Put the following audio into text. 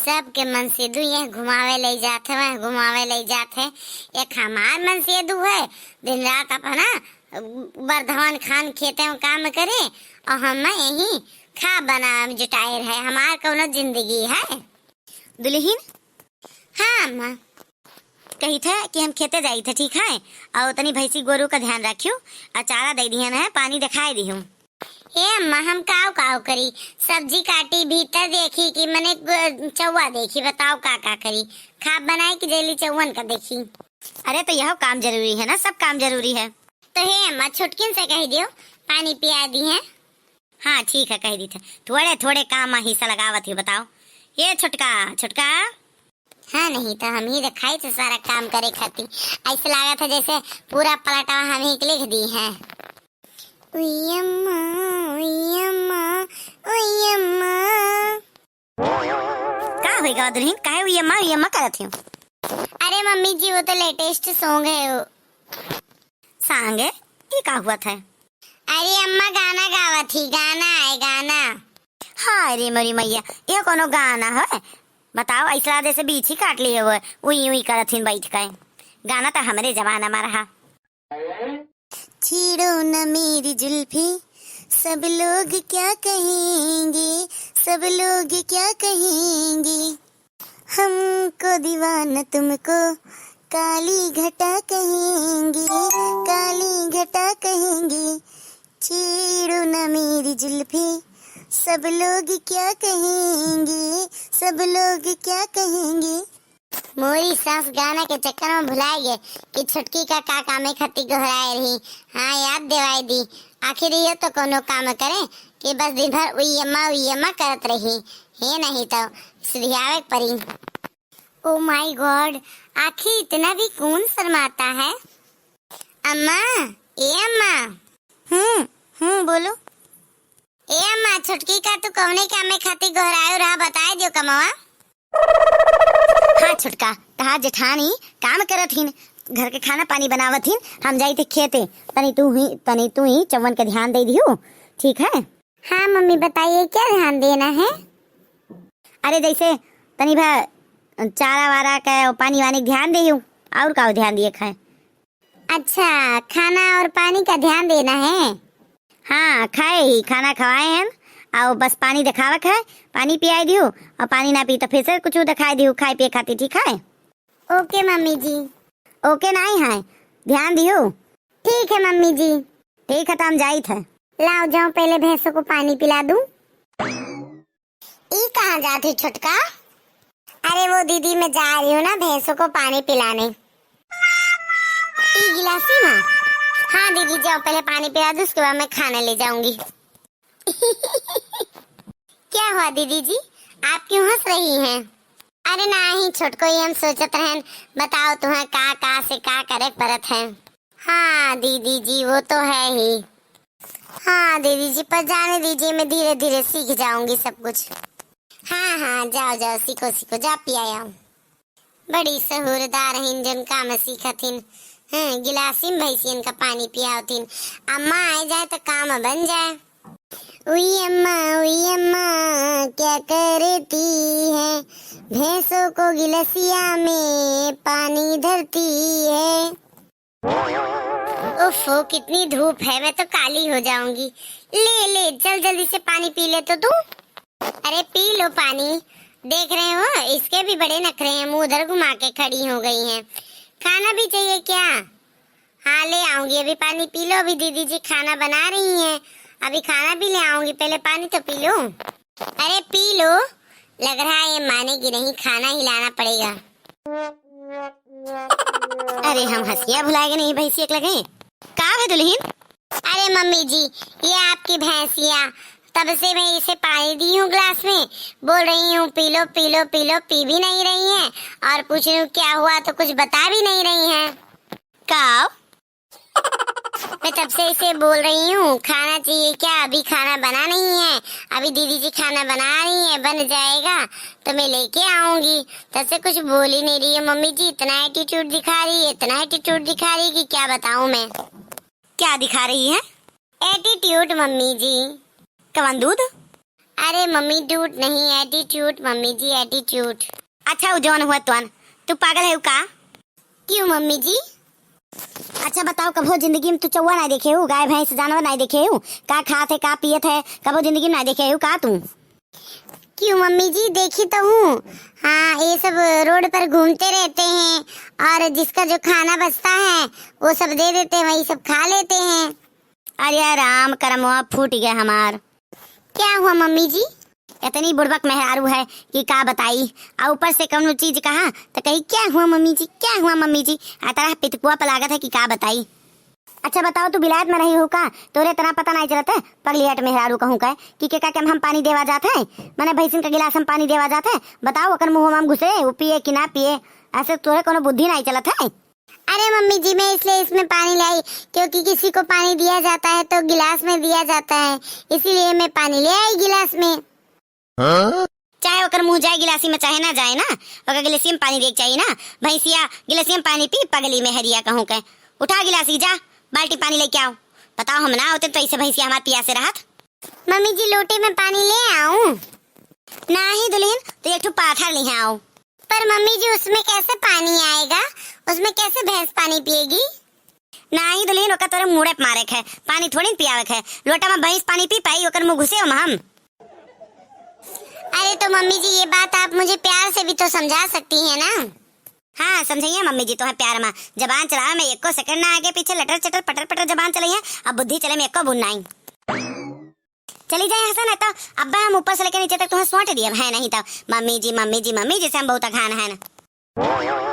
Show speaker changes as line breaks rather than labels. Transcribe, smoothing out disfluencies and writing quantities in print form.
सबके मन से दू ये घुमावे ले जाते हैं, घुमावे ले जाते हैं। एक हमार मन से दू है दिन रात अपना बर्धमान खान खेते में काम करे और हम यही खा बना जुटाए रहे। हमार कौनो जिंदगी है दुल्हीन। हाँ अम्मा कही थे कि हम खेते जाई थे, ठीक है, और तनी भैंसी गोरू का ध्यान रखियो और चारा दे दिहन है, पानी दिखाई दी हूँ। ए अम्मा हम काव काव करी, सब्जी काटी, भीतर देखी कि मैंने चौवा देखी, बताओ का करी, खाप बनाई कि जेली चौवन का देखी। अरे तो यह काम जरूरी है ना, सब काम जरूरी है। तो हे अम्मा छुटकिन से कह दियो पानी पिया दी है। हाँ ठीक है कह दी थे, थोड़े थोड़े काम हिस्सा लगावत ही। बताओ ये छुटका छुटका। हाँ नहीं तो हम ही दिखाई तो सारा काम करे खाती, ऐसा लगा था जैसे पूरा पलटा हम ही लिख दी है। उई अम्मा, उई अम्मा, उई अम्मा। का होएगा दुल्हन, काहे उई अम्मा करत हो? अरे मम्मी जी वो तो लेटेस्ट सॉन्ग है। सॉन्ग है ये का हुआ था? अरे अम्मा गाना गावा थी, गाना है गाना। हाँ अरे मरी मैया ये कोनो गाना है? बताओ ऐसा जैसे बीच ही काट लिए हुए उई उई करत हिन बैठ के। गाना तो हमारे जमाना में रहा। छीड़ो न मेरी जुल्फी सब लोग क्या कहेंगे, सब लोग क्या कहेंगे, हमको दीवाना तुमको काली घटा कहेंगे, काली घटा कहेंगे। छीड़ो न मेरी जुल्फी सब लोग क्या कहेंगे, सब लोग क्या कहेंगे। मोरी सास गाना के चक्कर में भुलाए गए कि छुटकी का काम खत्ती गहराए रही। हाँ याद दिवाई दी। आखिर ये तो कोनो काम करे कि बस दिन भर उई अम्मा करत रही है, नहीं तो सुधियावे परी। ओ माय गॉड आखिर इतना भी कौन शर्माता है? अम्मा ए अम्मा। बोलो। ए अम्मा छुटकी का तू कौने कामे खाती गहरायो रहा, बताए जो कमावा। हाँ छुटका तहार जेठानी काम करत हिन, घर के खाना पानी बनावत हिन, हम जाई थे खेते। तनी तू ही चौवन का ध्यान दे दियो, ठीक है? हाँ मम्मी बताइए क्या ध्यान देना है? अरे जैसे तनी भा चारा वारा का पानी वानी ध्यान देयो, और का ध्यान दिए खाए। अच्छा खाना और पानी का ध्यान देना है। हाँ खाए ही खाना खवाए हैं और बस पानी दिखावा है, पानी पियाई दियो, और पानी ना पी तो फिर से कुछ दिखाई दियो खाए पिए खाती, ठीक है? ओके मम्मी जी। ओके नहीं है ध्यान दियो। ठीक है मम्मी जी। ठीक है तो हम जाई थे। लाओ जाओ पहले भैंसों को पानी पिला दूं। ई कहाँ जाती छुटका? अरे वो दीदी मैं जा रही हूँ ना भैंसों को पानी पिलाने। ई गिलासी में। हाँ दीदी जाओ पहले पानी पिला दो, उसके बाद मैं खाना ले जाऊंगी। क्या हुआ दीदी जी आप क्यों हंस रही हैं? अरे नहीं छोटको ही हम सोचत रहन बताओ तुम्हें का से का करे परत है। हाँ दीदी जी वो तो है ही। हाँ दीदी जी पर जाने दीजिए, मैं धीरे धीरे सीख जाऊंगी सब कुछ। हाँ जाओ जाओ सीखो जा पिया। बड़ी सहूरदार हिन जन काम सीखथिन। गिलासी में भैंसियन का पानी पियावतीन, अम्मा आ जाए तो काम बन जाए। उई अम्मा क्या करती है, भैंसों को गिलसिया में पानी धरती है। उफ़ कितनी धूप है, मैं तो काली हो जाऊंगी। ले जल्दी से पानी पी ले तो तू। अरे पी लो पानी, देख रहे हो इसके भी बड़े नखरे हैं, मुंह उधर घुमा के खड़ी हो गई हैं। खाना भी चाहिए क्या? हाँ ले आऊंगी, अभी पानी पी लो, अभी दीदी जी खाना बना रही हैं, अभी खाना भी ले आऊंगी, पहले पानी तो पी लो। अरे पी लो, लग रहा है ये मानेगी नहीं, खाना हिलाना पड़ेगा। अरे हम हंसिया भुलाएंगे नहीं भैंसी एक लगे का है दुल्हीन? अरे मम्मी जी ये आपकी भैंसिया, तब से मैं इसे पानी दी हूँ ग्लास में, बोल रही हूँ पी लो, पी भी नहीं रही है, और पूछ रही हूँ क्या हुआ तो कुछ बता भी नहीं रही है। काव मैं तब से इसे बोल रही हूँ खाना चाहिए क्या, अभी खाना बना नहीं है, अभी दीदी जी खाना बना रही है, बन जाएगा तो मैं लेके आऊंगी, तब से कुछ बोल ही नहीं रही है। मम्मी जी इतना एटीट्यूड दिखा रही है कि क्या बताऊँ मैं। क्या दिखा रही है? एटीट्यूड मम्मी जी। कवन दूध? अरे मम्मी डूट नहीं, एटीट्यूड मम्मी जी, एटीट्यूड।
अच्छा वो जौन हुआ तुअन, तू पागल है का?
क्यों मम्मी जी?
अच्छा बताओ, कभो जिंदगी में तू चौवा नहीं देखे हो, गाय भैंस जानवर नहीं देखे हो, का खात है का पियत है, कभो जिंदगी में नहीं देखे हो का तू?
क्यों मम्मी जी, देखी तो हूँ। हाँ, ये सब रोड पर घूमते रहते हैं और जिसका जो खाना बचता है वो सब दे देते हैं, वही सब खा लेते हैं।
अरे राम करमवा फूट गया हमार।
क्या हुआ मम्मी जी?
इतनी बुड़बक मेहरारू है कि का बताई, और ऊपर से कौन चीज कहा तो कही क्या हुआ मम्मी जी, क्या हुआ मम्मी जी, तरह पितकुआ पर लागत है कि का बताई। अच्छा बताओ, तू विलायत में रही हो का? तोरे तना पता नहीं चलता पगलियट मेहरारू कहूँ का कि के का हम पानी देवा जाते हैं, मैंने भैंसिन का गिलास हम पानी देवा जाते हैं, बताओ अगर मुँह में घुसे वो पिए कि ना पिए, ऐसे तोरे कोनो बुद्धि नहीं चलत है।
अरे मम्मी जी, मैं इसलिए इसमें पानी लाई क्योंकि किसी को पानी दिया जाता है तो गिलास में दिया जाता है, इसीलिए मैं पानी ले आई गिलास में।
चाहे ओकर मुंह जाए गिलासी में चाहे ना जाए ना, ओकर गिलासी में पानी देख चाहिए ना। भैंसिया गिलासी में पानी पी, पगली में हरिया कहूँ के उठा गिलासी, जा बाल्टी पानी लेके आओ। बताओ हम ना होते तो ऐसे भैंसिया हमारे प्यासे रहत।
मम्मी जी, लोटे में पानी ले आऊं?
नहीं दुल्हन, तो एक ठो पाथर ले आओ।
पर मम्मी जी, उसमें कैसे पानी आएगा? उसमें कैसे भैंस पानी पिएगी?
नहीं दुल्हन, ओकर तोरे मुड़े पे मारे है, पानी थोड़ी न पियावे है। लोटा में भैंस पानी पी पाई, ओकर मुंह घुसे हम।
अरे तो मम्मी जी, ये बात आप मुझे प्यार से भी तो समझा सकती हैं ना।
हाँ समझिए मम्मी जी, तो है प्यार में जबान चला में एको सेकंड ना आगे पीछे लटर चटर पटर पटर जबान चली है, अब बुद्धि चले में एको बुन नहीं। चली जाए हसन है तो अब्बा हम ऊपर से लेकर नीचे तक तुम्हें सोट दिया है, नहीं तो मम्मी जी मम्मी जी मम्मी जैसे हम बहुत अखान है ना।